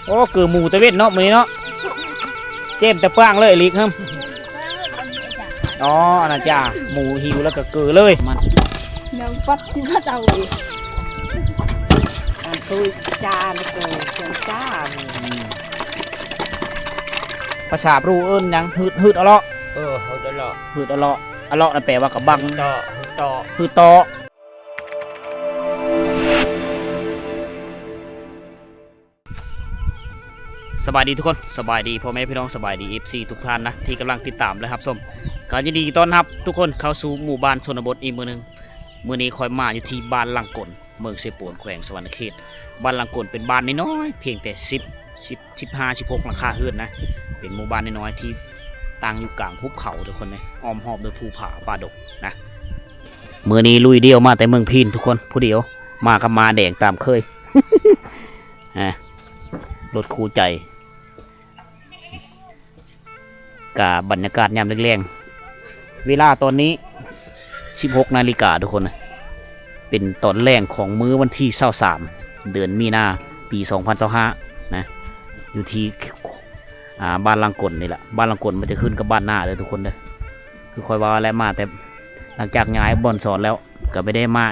โอ้คือหมูตะเวนเนาะมื้อนี้เนาะเจ็บแต่ป้างเลยลิกครับอ๋ออันนั้นจ้าหมูหิวแล้วก็เกลือเลยมันน้องปัดที่มาเอาอีกตุยจานเกลือจ้าภาษาบรูเอิ้นยังหืดอะเลาะหืดอะเลาะหืดอะเลาะอะเลาะนั่นแปลว่ากระบังต่อหืดต่อสบายดีทุกคนสบายดีพ่อแม่พี่น้องสบายดี FC ทุกท่านนะที่กำลังติดตามและครับส้มก็ยินดีต้อนรับทุกคนเข้าสู่หมู่บ้านชนบทอีกมื้อนึงมื้อนี้คอยมาอยู่ที่บ้านลังกลเมืองเสปวนแขวงสวรรณเขตบ้านลังกลเป็นบ้านน้อยๆเพียงแต่15-16หลังคาเรือนนะเป็นหมู่บ้านน้อยๆที่ตั้งอยู่กลางภูเขาทุกคนเลยอ้อมหอบด้วยภูผาป่าดกนะมื้อนี้ลุยเดียวมาแต่เมืองพีนทุกคนผู้เดียวมากับมาแดงตามเคย รถคู่ใจกับบรรยากาศยามแรงๆเวลาตอนนี้16 นาฬิกาทุกคนนะเป็นตอนแรกของมื้อวันที่23เดือนมีนาปี2025นะอยู่ที่บ้านลังกลนี่แหละบ้านลังกลมันจะขึ้นกับบ้านหน้าเลยทุกคนเลยคือคอยว่าแล้วมาแต่หลังจากย้ายบ่อนสอนแล้วก็ไม่ได้มา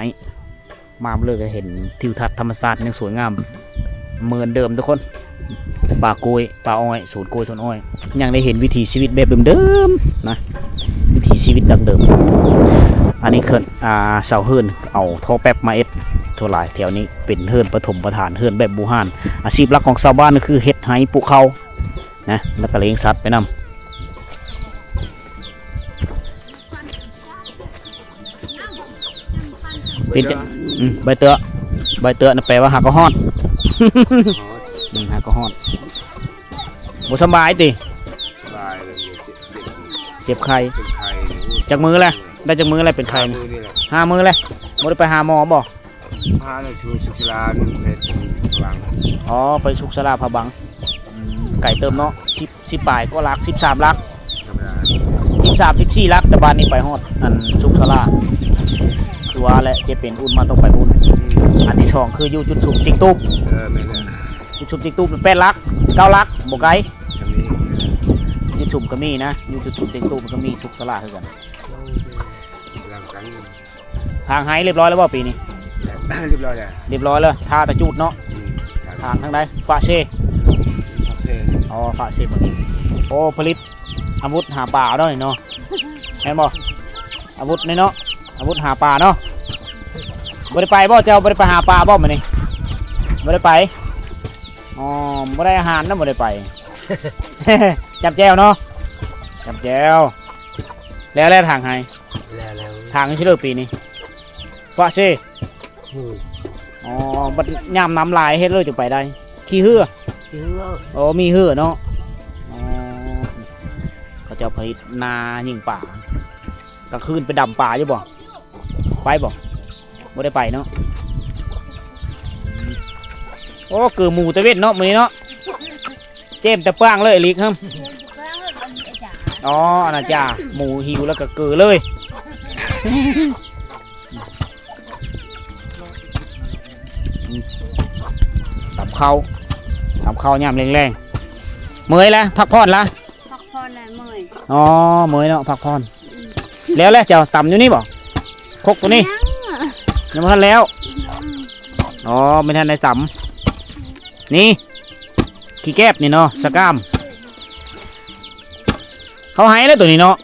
เลยก็เห็นทิวทัศน์ธรรมชาติยังสวยงามเหมือนเดิมทุกคนป่าโกยป่าอ้อยสูตรโกยต้นอ้อยยังได้เห็นวิถีชีวิตแบบเดิมๆนะวิถีชีวิตดังเดิมอันนี้เขินเสาเฮิรนเอาท่อแป๊บมาเอ็ดทั่วหลายแถวนี้เป็นเฮิรนปฐมประธานเฮิรนแบบบูฮานอาชีพหลักของชาวบ้านก็คือเฮ็ดไห้ปลูกข้าวนะแล้วก็เลี้ยงสัตว์ไปนำเป็นใบเตอะนั่นแปลว่าหักกระหอดหักกระหอดบ่สบายติเจ็บไข้จากมือแหละได้จากมืออะไรเป็นไข้5 มื้อเลยบ่ได้ไปหาหมอบ่พาเลยสุขศาลาเพชรบังอ๋อไปสุขศาลาพะบังไก่เติมเนาะ10ปลายก็ลัก13ลัก13-14ลักแต่บ้านนี้ไปฮอดอันสุขศาลาคือว่าแหละจะเป็นอุ่นมาต้องไปอุ่นอันที่สองคืออยู่จุดสูงติ๊กตุ๊บไม่ได้จุดสูงติ๊กตุ๊บเป็น8 ลัก9 ลักบ่ไกลจุดสูงก็มีนะอยู่จุดสูงติ๊กตุ๊บมันก็มีสุขศาลาคือกันทางไฮเรียบร้อยแล้วบ่ปีนี้เรียบร้อยแล้วท่าตะจูดเนาะทางใดฝาเช่อ๋อฝาเช่บ่นี้โอ้ผลิตอาวุธหาปลาด้วยเนาะแม่นบ่อาวุธนี่เนาะอาวุธหาปลาเนาะบ่ได้ไปบ่เจ้าบ่ได้ไปหาปลาบ่มื้อนี้บ่ได้ไปอ๋อบ่ได้อาหารนะบ่ได้ไป จับแจวเนาะจับแจวแล้วทางไฮทางนี้ชื่อปีนี้ฝาเช่อ๋อบัดยามน้ำลายเฮ็ดเลยจะไปได้ขี้เหืออ๋อมีเหือเนาะอ๋อเขาจะผลิตนายิงป่ากลางคืนไปดำป่าอยู่บ่ไปบ่ได้ไปเนาะโอ้คือหมูตะเวนเนาะมื้อนี้เนาะเจ็บแต่ป้างเลยลิกครับอ๋ออันนั้นจ้าหมูหิวแล้วก็เกลือเลยตำข้าวยามแรงๆเมื่อยแล้วพักผ่อนละพักผ่อนแล้วเมื่อยอ๋อเมื่อยเนาะพักผ่อนแล้วเจ้าตำอยู่นี่บ่คกตัวนี้ยังไม่ทันแล้วอ๋อไม่ทันในตำนี่ขี้แก้บนี่เนาะสกามเขาให้แล้วตัวนี้เนาะ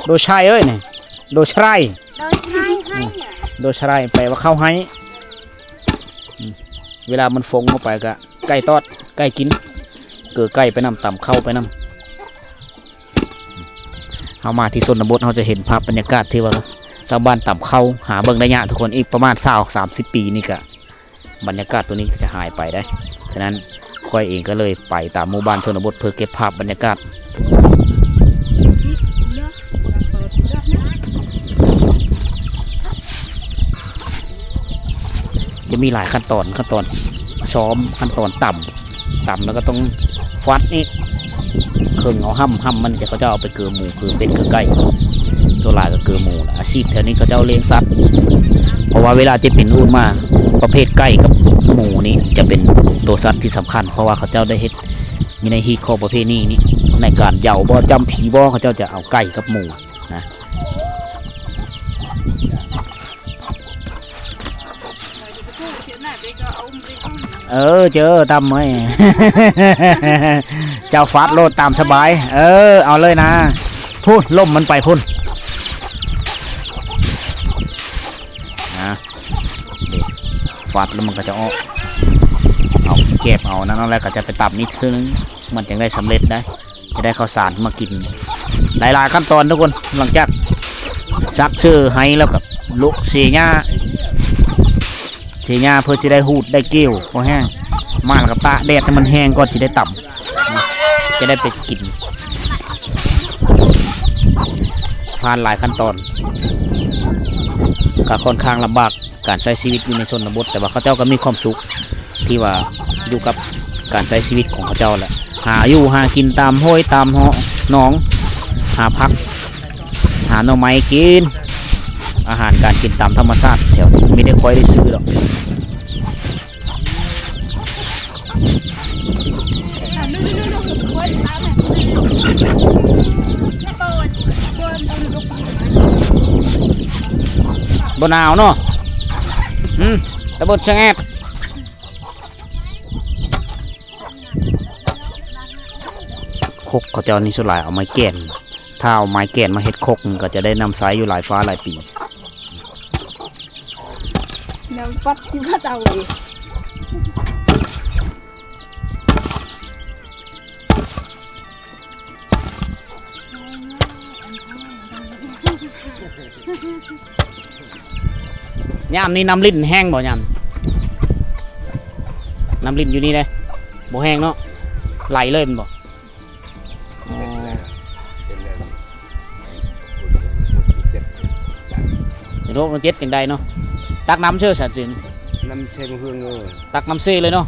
โดชัยเอ้ยนี่โดชัยแปลว่าเข้าให้เวลามันฟงเข้าไปก็ไก่ทอดไก่กินเกิดไก่ไปนำต่ำเข้าไปนำเอามาที่ชนบทเราจะเห็นภาพบรรยากาศที่ว่าชาวบ้านต่ำเข้าหาเบิ่งได้ยากทุกคนอีกประมาณ30 ปีนี่ก็บรรยากาศตัวนี้จะหายไปได้ฉะนั้นค่อยเองก็เลยไปตามหมู่บ้านชนบทเพื่อเก็บภาพบรรยากาศจะมีหลายขั้นตอนซ้อมขั้นตอนต่ำแล้วก็ต้องฟัดนี่เครื่องเอาห้ำมันจะเขาจะเอาไปเกลือหมูคือเป็นเกลือไก่ตัวลายก็เกลือหมูอาชีพแถวนี้เขาจะเอาเลี้ยงสัตว์เพราะว่าเวลาจะเป็นอุ่นมาประเภทไก่กับหมูนี้จะเป็น ตัวสัตว์ที่สำคัญเพราะว่าเขาเจ้าได้เฮ็ดมีในฮีข้อประเภทนี้นี่ในการเหย่าบ่จำผีบ่เขาเจ้าจะเอาไก่กับหมูนะเจอตามไหม เจ้าฟาดโลดตามสบายเอาเลยนะพุ่นล่มมันไปพุ่นนะฟาดแล้วมันก็จะเอาเก็บเอานั่นแล้วก็จะไปตับนิดนึงมันจะได้สำเร็จได้จะได้ข้าวสารมากินหลายๆขั้นตอนทุกคนหลังจากซักซื้อให้แล้วกับลุเสียหญ้าเพื่อจะได้หูดได้เกลียวพอแห้งมาแล้วกับตาแดดให้มันแห้งก็จะได้ต่ำจะได้ไปกินผ่านหลายขั้นตอนก็ค่อนข้างลำบากการใช้ชีวิตอยู่ในชนบทแต่ว่าเขาเจ้าก็มีความสุขที่ว่าอยู่กับการใช้ชีวิตของเขาเจ้าแหละหาอยู่หากินตามห้วยตามหนองหาพักหาหน่อไม้กินอาหารการกินตามธรรมชาติแถวนี้ไม่ได้ค่อยได้ซื้อหรอกบนหนาวเนาะตะบนชะแงดคกเขาเจ้านี่สุดหลายเอาไม้แก่นถ้าเอาไม้แก่นมาเฮ็ดคกก็จะได้นำไซอยู่หลายฟ้าหลายปีน้องปัดที่พัดเอาอีกยามนี้น้ำลิ้นแห้งบ่ยามน้ำลิ้นอยู่นี่เลยบ่แห้งเนาะไหลเลยมันบ่โรคมันเจ็ดกันได้เนาะตักน้ำเชื่อสัตว์สิน น้ำเส้นเฮืองเออ ตักน้ำเซ่เลยเนาะ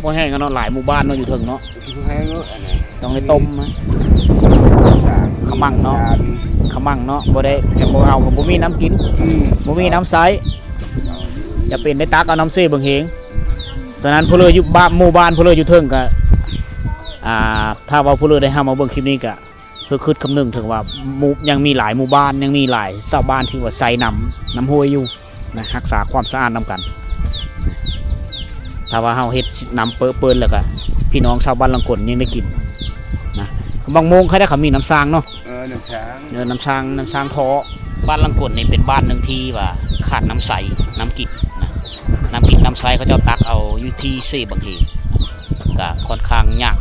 บ่แห้งกันเนาะหลายหมู่บ้านเนาะอยู่ถึงเนาะ ที่แห้งเอออันไหน ต้องได้ต้มนะขมั่งเนาะขมั่งเนาะบ่ได้จะบ่เอาบ่มีน้ำกินบ่มีน้ำใสจะเป็นได้ตักเอาน้ำเซ่เบิ่งเหงฉะนั้นผู้เลยอยู่บ้านหมู่บ้านผู้เลยอยู่ถึงก็ถ้าว่าผู้เลยได้ห้ามมาเบิ่งคลิปนี้ก็เพื่อคิดคำนึงถึงว่ายังมีหลายหมู่บ้านยังมีหลายชาวบ้านที่ว่าใส่น้ำห้วยอยู่นะรักษาความสะอาดนำกันถ้าว่าเฮาเฮ็ดน้ำเปิ้ลแล้วก็พี่น้องชาวบ้านลังกลยังได้กินนะบางโมงใครได้เขามีน้ำซางเนาะน้ำช้างน้ำช้างท้อบ้านลังกลนี่เป็นบ้านหนึ่งที่ว่าขาดน้ำใสน้ำกินนะน้ำกินน้ำใสเขาจะตักเอาอยู่ที่เซ่บางทีก็ค่อนข้างยาก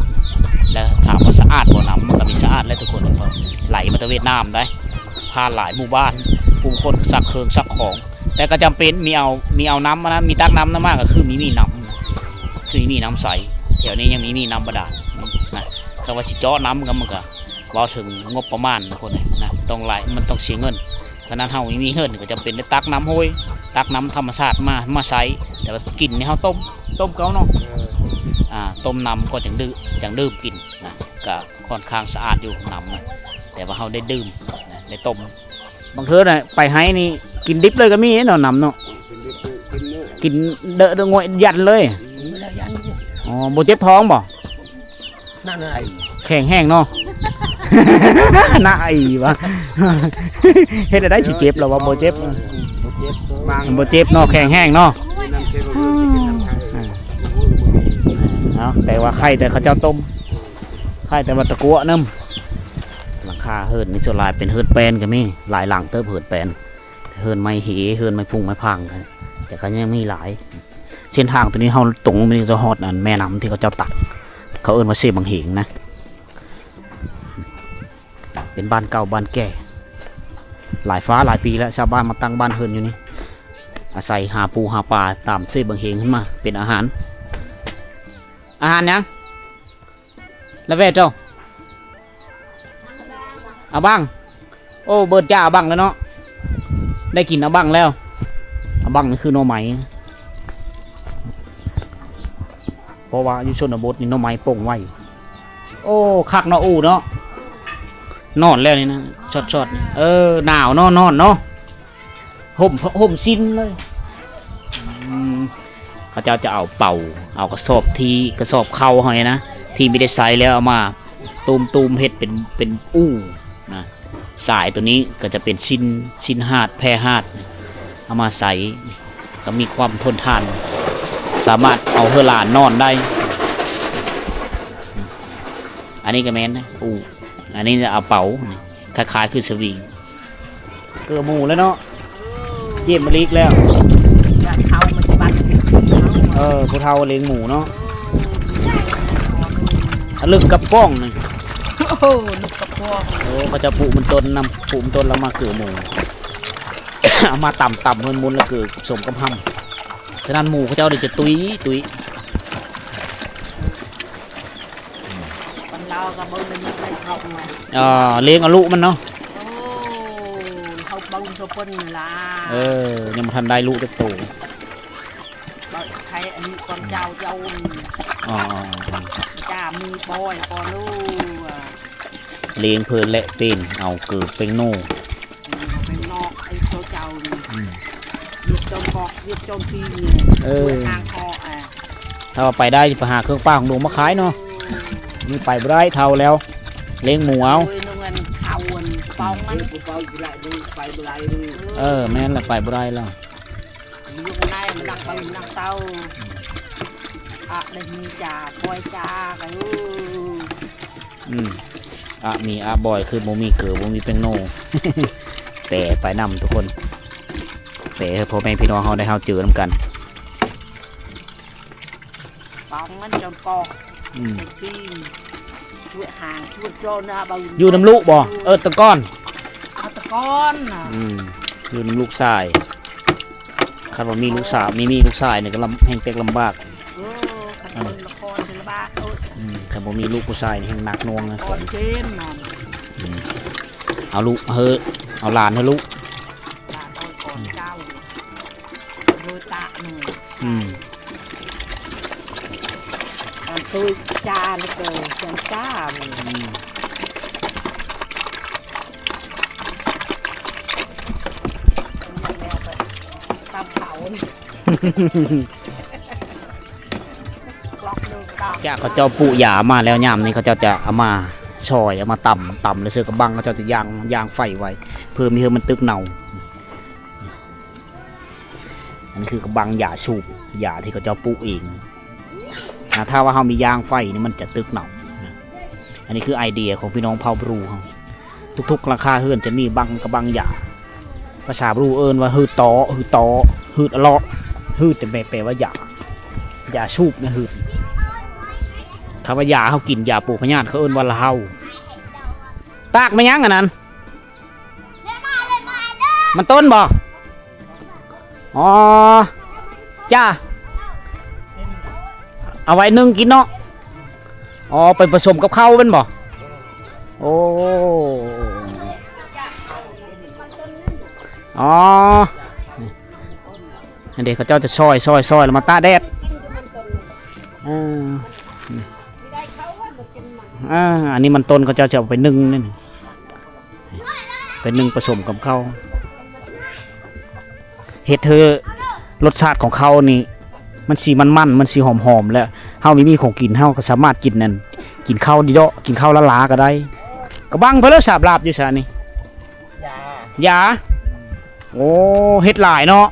แล้วถามว่าสะอาดบ่น้ำมันก็มีสะอาดแล้วทุกคนเพราะไหลมาตะเวนน้ำได้ผ่านหลายหมู่บ้านผู้คนซักเครื่องซักของแต่ก็จำเป็นมีเอาน้ำนะมีตักน้ำมากก็คือมีน้ำคือมีน้ำใสแถวนี้ยังมีน้ำบาดาลนะคำว่าสิเจาะน้ำมันก็ว่าถึงงบประมาณทุกคนนะต้องไหลมันต้องเสียเงินฉะนั้นเฮามีเงินก็จำเป็นได้ตักน้ำห้วยตักน้ำธรรมชาติมาใส่แต่ว่ากินนี่เฮาต้มเขาเนาะต้มน้ำก็จังดื่มกินนะก็ค่อนข้างสะอาดอยู่น้ำนะแต่ว่าเราได้ดื่มนะได้ต้มบางเทื่อน่ะไปให้นี่กินดิบเลยก็มีเนาะน้ำเนาะกินเดอะงวยยันเลยอ๋อบ่เจ็บท้องบ่นั่นไงแข็งแห้งเนาะ น่าไอ้วะ เฮ็ดได้สิเจ็บแล้วว่าบ่เจ็บบ่เจ็บเนาะแข็งแห้งเนาะแต่ว่าไข่แต่เขาเจ้าต้มไข่แต่ว่าตะกั่วน้ำหลังคาเฮิร์นนี่ส่วนลายเป็นเฮิร์นแปนก็มีหลายหลังเติบเฮิร์นแปนเฮิร์นไม้เหเฮิร์นไม้พุ่งไม้พังกันแต่ก็ยังมีหลายเส้นทางตัวนี้เขาตรงไปจะฮอดอันแม่น้ำที่เขาเจ้าตักเขาเอิ้นว่าเสบางเหงนะเป็นบ้านเก่าบ้านแก่หลายฟ้าหลายปีแล้วชาวบ้านมาตั้งบ้านเฮิร์นอยู่นี่อาศัยหาปูหาปลาตามเสบางเหงขึ้นมาเป็นอาหารยังแล้วเวทเจ้าเอาบ้างโอ้เบิร์ดจ้าเอาบ้างแล้วเนาะได้กินเอาบ้างแล้วเอาบ้างนี่คือหน่อไม้เพราะว่าอยู่ชนบทนี่หน่อไม้โป่งไว้โอ้คักเนาะอูเนาะนอนแล้วนี่นะชดหนาวเนาะนอนเนาะห่มซินเลยข เขาเจ้าจะเอาเป่าเอากระสอบที่กระสอบเข้าเขาเนี่ยนะที่ไม่ได้ใส่แล้วเอามาตูมเฮ็ดเป็นอู้นะสายตัวนี้ก็จะเป็นชิ้นหาดแพรหาดเอามาใส่ก็มีความทนทาน สามารถเอาเฮอหลานนอนได้อันนี้ก็แม่นนะอู้อันนี้เอาเป๋าคล้ายๆคือสวิงเกลือหมูแล้วเนาะเจี๊ยบมะลิกแล้ว เขามันจะบัด ผู้เฒ่าเลี้ยงหมูเนาะลึกกับป้องนี่ โอ้โหลูกกระพวง โอ้เขาจะปลูกมันต้นนำปลูกมันต้นแล้วมาเกลือหมู เอามาต่ำมุนแล้วเกลือสมกับห้ำฉะนั้นหมูเขาเจ้าเดี๋ยวจะตุย คนเราก็บ่ได้มีใครเข้ามา เลี้ยงเอาลูกมันเนาะ โอ้เขาบ่งตัวเพิ่นล่ะ ยังบ่ทันได้ลูกจะโต บ่ใครอันนี้ก่อนเจ้าอ๋อ จ้ามีบอยก่อนลูก เลี้ยงเพลินและเป็นเอาเกือบเป็นโน่ เป็นนอกไอ้เจ้านี่ยึดจมกอกยึดจมทีนี่ทางคอถ้าว่าไปได้ไปหาเครื่องป้าของหนูมาขายเนาะนี่ไปบ่ได้เท่าแล้วเลี้ยงหมูเอา โดยเงินเขาปองมัน แม่นละไปบ่ได้แล้ว ลูกนายมันดังไปดังเต้าได้มีจ่าคอยจ่ากันมีบ่อยคือบ่มีเกือบบ่มีเป็นโน่ แต่ไปนำทุกคนแต่พ่อแม่พี่น้องเฮาได้เฮาเจอนำกัน ปองมันจนกอกตีนช่วยห่างช่วยโจรนะบ่ อยู่น้ำลูกบ่ตะก้อน เอาตะก้อนน่ะอยู่น้ำลูกชายคันว่ามีลูกสาวมีลูกชายเนี่ยก็แห่งเต็กลำบากคันละครศิลปะคันบ่มีลูกผู้ชายนี่แห่งหนักหน่วงนะ ก่อนเจนนอน เอาลูกเอาหลานให้ลูก ตาตอนก่อนเจ้าโดยตาหนึ่งตัวจานเกิดจังจ้าตามเขาจ้าเขาเจ้าปู่หยามาแล้วยามนี้เขาเจ้าจะเอามาชอยเอามาต่ำแล้วเสือกระบังเขาเจ้าจะย่างไฟไว้เพื่อมีมันตึกเน่าอันนี้คือกระบังหยาสูบหยาที่เขาเจ้าปลูกเองถ้าว่าเขามียางไฟนี่มันจะตึกเน่าอันนี้คือไอเดียของพี่น้องเผ่าบรูเขาทุกๆราคาเฮือนจะมีกระบังหยาภาษาบรูเอิญว่าฮืดตอฮืดอลอฮืดแต่แปลว่าหยาสูบนะฮืดคำว่ายาเขากินยาปลูกพญาติเขาเอิ้นว่าละเฮาตากไม่ยั้งอันนั้นมันต้นบ่อ๋อจ้าเอาไว้นึ่งกินเนาะอ๋อไปผสมกับข้าวเป็นบ่โอ้อ๋อเด็กเขาเจ้าจะซอยแล้วมาตาแดดอันนี้มันต้นเขาจะเอาไปนึ่งนี่ไปนึ่งผสมกับข้าวเห็ดเธอรสชาติของเขานี่มันสีมันมันสีหอมแล้วเฮามีของกินเฮาก็สามารถกินนั่นกินข้าวดีเดาะกินข้าวละลาก็ได้กระบังเพลิสาบลาบอยู่ซะนี่ยาโอ้เห็ดหลายเนาะ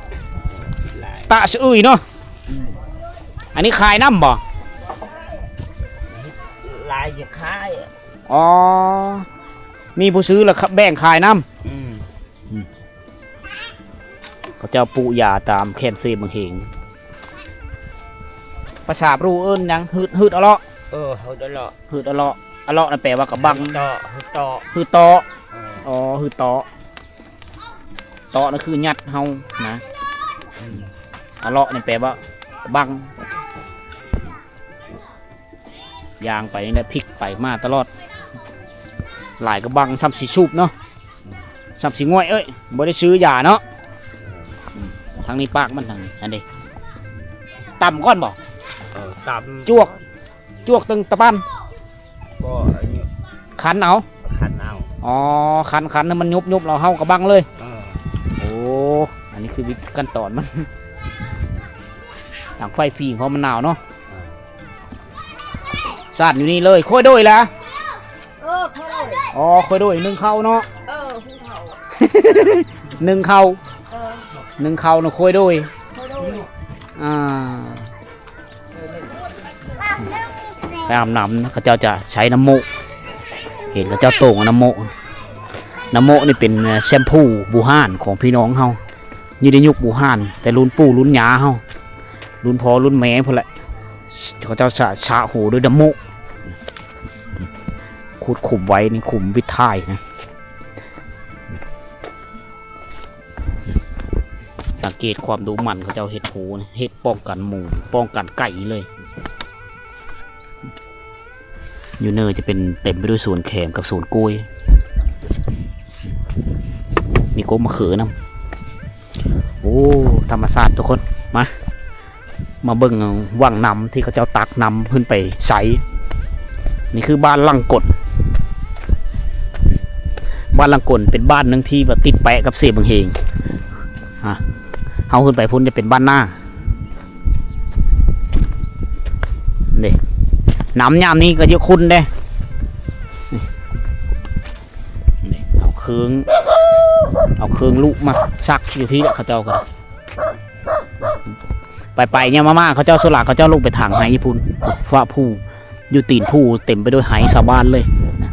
ตะซื้อเนาะอันนี้ขายน้ำบ่ลายจะขายอ๋อมีผู้ซื้อแล้วแบ่งขายน้ำเขาจะปูยาตามแคนเซบางเหงภาษาบรูเอิญยังหืดอะเลาะหืดอะเลาะอะเลาะนั่นแปลว่ากระบังหืดตออ๋อหืดตอนั่นคือยัดเฮานะอะเลาะนั่นแปลว่ากระบังยางไปนี่พลิกไปมาตลอดหลายกระบังซ้ำสีสูบเนาะซ้ำสีง่วยบ่ได้ซื้อยาเนาะทางนี้ปากมันทางนี้อันนี้ต่ำก้อนบ่ต่ำจวกตึงตะปันก็ขันเอาอ๋อขันให้มันยุบเราเฮากระบังเลยโอ้อันนี้คือวิธีขั้นตอนมัน ถังไฟฟรีเพราะมันหนาวเนาะสาดอยู่นี่เลยค่อยด้วยละ เขาเลย อ๋อค่อยด้วยนึ่งข้าวเนาะ ผู้เฒ่า นึ่งข้าว นึ่งข้าวเนาะค่อยด้วย เขาดู ไปอาบน้ำนะเขาเจ้าจะใช้น้ำโมกเห็นเขาเจ้าโต่งเอาน้ำโมกนี่เป็นแชมพูบูฮานของพี่น้องเฮานี่ได้ยุคบูฮานแต่รุ่นปู่รุ่นยาเฮารุ่นพ่อรุ่นแม่พุ่นแหละเขาเจ้าจะชะหูด้วยน้ำโมกขุดขุมไว้นี่ขุมวิทายนะสังเกตความดูมันเขาเจ้าเห็ดหูนะเห็ดป้องกันหมูป้องกันไก่เลยอยู่เนอจะเป็นเต็มไปด้วยสวนแขมกับสวนกล้วยมีโก้มะเขือน้ำโอ้ธรรมศาสตร์ทุกคนมาเบิ่งว่างน้ำที่เขาเจ้าตักน้ำขึ้นไปใช้นี่คือบ้านลังกดบ้านลังกดเป็นบ้านหนึ่งที่แบบติดแปะกับเสียบังเฮงเอาขึ้นไปพุ่นจะเป็นบ้านหน้านี่น้ำยามนี้ก็เยอะคุณเด้นี่เอาเครื่องลูกมาซักอยู่ที่เขาเจ้ากันไปเนี่ยมาเขาเจ้าสุราเขาเจ้าลูกไปถางไห้ญี่ปุ่นฟ้าผู้อยู่ตีนผู้เต็มไปด้วยไห้ชาวบ้านเลยนะ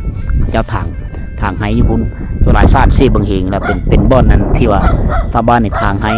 เจ้าถางไห้ญี่ปุ่นสุราศาสตร์เสียบังเฮงแล้วเป็นบ่อนนั้นที่ว่าชาวบ้านในทางไห้